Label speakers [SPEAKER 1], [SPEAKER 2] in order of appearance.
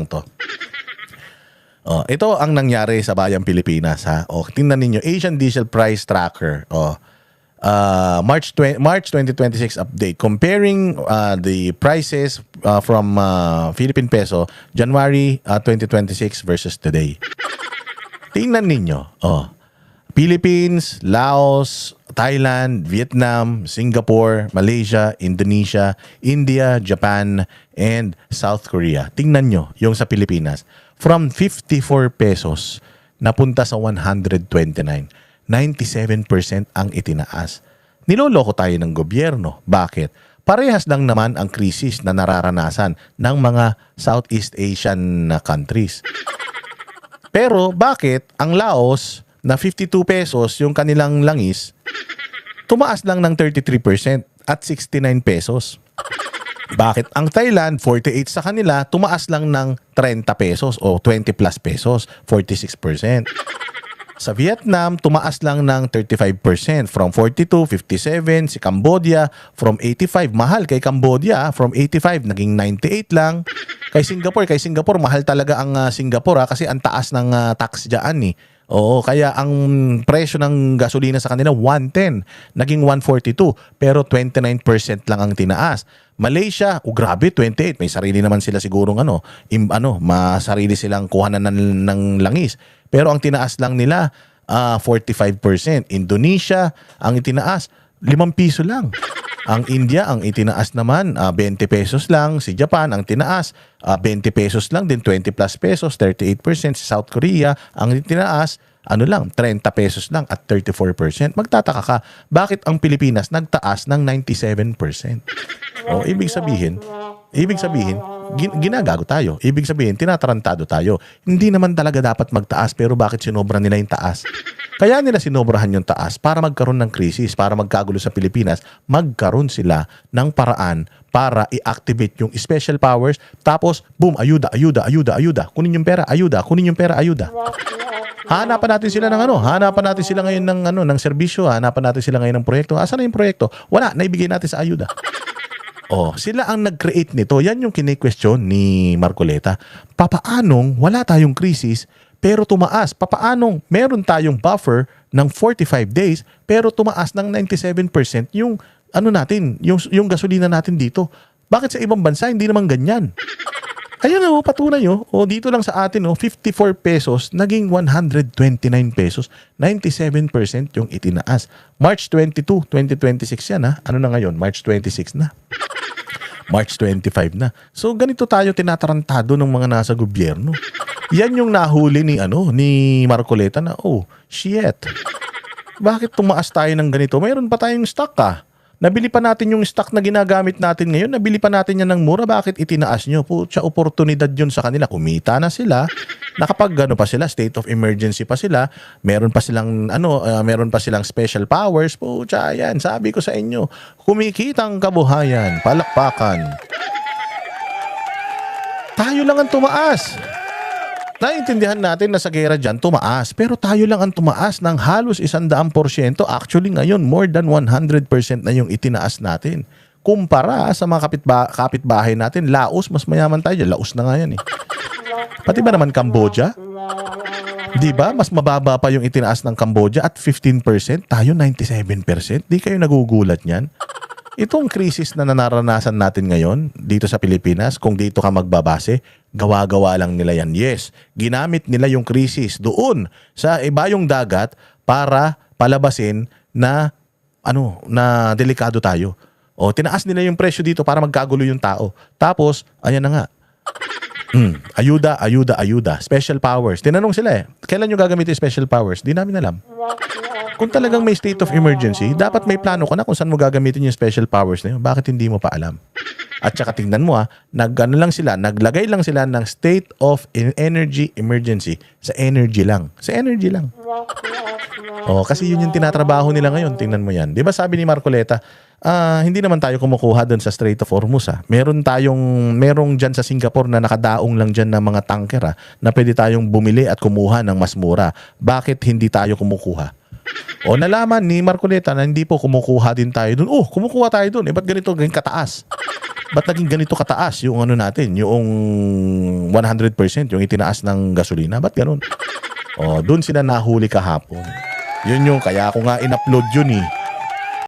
[SPEAKER 1] to. Ito ang nangyari sa bayang Pilipinas, ha. Tingnan ninyo, Asian Diesel Price Tracker. March 2026 update comparing the prices from Philippine peso January 2026 versus today. Tingnan ninyo. Philippines, Laos, Thailand, Vietnam, Singapore, Malaysia, Indonesia, India, Japan, and South Korea. Tingnan nyo yung sa Pilipinas. From 54 pesos, napunta sa 129. 97% ang itinaas. Niloloko tayo ng gobyerno. Bakit? Parehas lang naman ang krisis na nararanasan ng mga Southeast Asian countries. Pero bakit ang Laos na 52 pesos yung kanilang langis, tumaas lang ng 33% at 69 pesos? Bakit ang Thailand, 48 sa kanila, tumaas lang ng 30 pesos o 20 plus pesos, 46%? Sa Vietnam, tumaas lang ng 35%. From 42, 57. Si Cambodia, from 85. Mahal kay Cambodia. From 85, naging 98 lang. Kay Singapore, mahal talaga ang Singapore kasi ang taas ng tax dyan eh. Oo, kaya ang presyo ng gasolina sa kanila 110, naging 142, pero 29% lang ang tinaas. Malaysia, grabe, 28. May sarili naman sila sigurong masarili silang kuhanan ng langis. Pero ang tinaas lang nila 45%. Indonesia, ang itinaas 5 piso lang. Ang India, ang itinaas naman 20 pesos lang. Si Japan, ang tinaas 20 pesos lang din, 20 plus pesos, 38%. Si South Korea, ang itinaas 30 pesos lang at 34%. Magtataka ka, bakit ang Pilipinas nagtaas ng 97%? Ibig sabihin, ginagago tayo. Ibig sabihin, tinatarantado tayo. Hindi naman talaga dapat magtaas, pero bakit sinobra nila yung taas? Kaya nila sinobrahan yung taas para magkaroon ng krisis, para magkagulo sa Pilipinas, magkaroon sila ng paraan para i-activate yung special powers, tapos, boom, ayuda. Kunin yung pera, ayuda. Hanapan natin sila ngayon ng serbisyo, hanapan natin sila ngayon ng proyekto. Asan na yung proyekto? Wala, naibigay natin sa ayuda. Sila ang nag-create nito. Yan yung kine-question ni Marcoleta. Papaanong wala tayong krisis pero tumaas? Papaanong meron tayong buffer ng 45 days pero tumaas ng 97% yung yung gasolina natin dito? Bakit sa ibang bansa hindi naman ganyan? Ayan patunay dito lang sa atin 54 pesos naging 129 pesos, 97% yung itinaas. March 22, 2026 yan Ano na ngayon? March 26 na. March 25 na. So ganito tayo tinatarantado ng mga nasa gobyerno. Yan yung nahuli ni Marcoleta na shit. Bakit tumaas tayo ng ganito? Mayroon pa tayong stock Nabili pa natin yung stock na ginagamit natin ngayon. Nabili pa natin yan ng mura. Bakit itinaas nyo? Pucha, oportunidad yun sa kanila. Kumita na sila. Nakapag pa sila, state of emergency pa sila. Meron pa silang special powers. Pucha, yan. Sabi ko sa inyo, kumikitang kabuhayan. Palakpakan. Tayo lang ang tumaas. Naiintindihan natin na sa gera dyan, tumaas. Pero tayo lang ang tumaas ng halos 100%. Actually ngayon, more than 100% na yung itinaas natin. Kumpara sa mga kapitbahay natin, Laos, mas mayaman tayo. Laos na nga yan Pati ba naman Cambodia? Di ba? Mas mababa pa yung itinaas ng Cambodia at 15%. Tayo 97%. Di kayo nagugulat niyan? Itong krisis na nararanasan natin ngayon dito sa Pilipinas, kung dito ka magbabase, gawa-gawa lang nila yan. Yes, ginamit nila yung krisis doon sa ibayong dagat para palabasin na na delikado tayo. Tinaas nila yung presyo dito para magkagulo yung tao. Tapos, ayan na nga. Ayuda. Special powers. Tinanong sila kailan nyo gagamitin special powers? Di namin alam. Kung talagang may state of emergency, dapat may plano ka na kung saan mo gagamitin yung special powers na yun. Bakit hindi mo pa alam? At saka tingnan mo naglagay lang sila ng state of energy emergency sa energy lang. Sa energy lang. Kasi yun yung tinatrabaho nila ngayon. Tingnan mo yan. Di ba sabi ni Marcoleta, hindi naman tayo kumukuha doon sa Strait of Hormuz merong dyan sa Singapore na nakadaong lang dyan na mga tanker na pwede tayong bumili at kumuha ng mas mura. Bakit hindi tayo kumukuha? O nalaman ni Marcoleta na hindi po kumukuha din tayo dun. Oh, kumukuha tayo dun. Ba't ganito ganyan kataas? Ba't naging ganito kataas yung ano natin, yung 100% yung itinaas ng gasolina? Ba't ganun? O, dun sila nahuli kahapon. Yun yung, kaya ako nga in-upload yun eh.